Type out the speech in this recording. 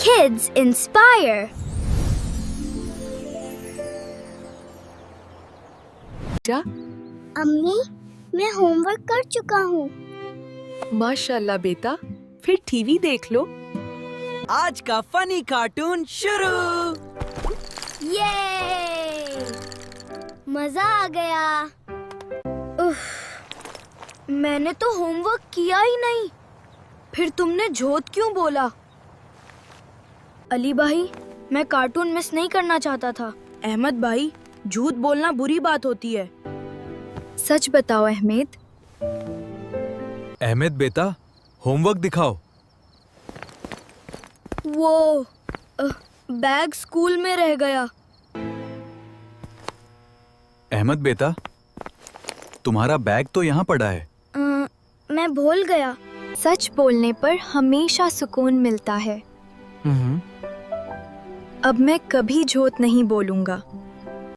Kids Inspire. क्या? अम्मी, मैं होमवर्क कर चुका हूँ। माशाल्लाह बेटा, फिर टीवी देख लो। आज का फनी कार्टून शुरू। ये मजा आ गया। उफ, मैंने तो होमवर्क किया ही नहीं। फिर तुमने झूठ क्यों बोला? अली भाई, मैं कार्टून मिस नहीं करना चाहता था। अहमद भाई, झूठ बोलना बुरी बात होती है। सच बताओ अहमद। अहमद बेटा, होमवर्क दिखाओ। वो बैग स्कूल में रह गया। अहमद बेटा, तुम्हारा बैग तो यहाँ पड़ा है। मैं भूल गया। सच बोलने पर हमेशा सुकून मिलता है। अब मैं कभी झूठ नहीं बोलूंगा।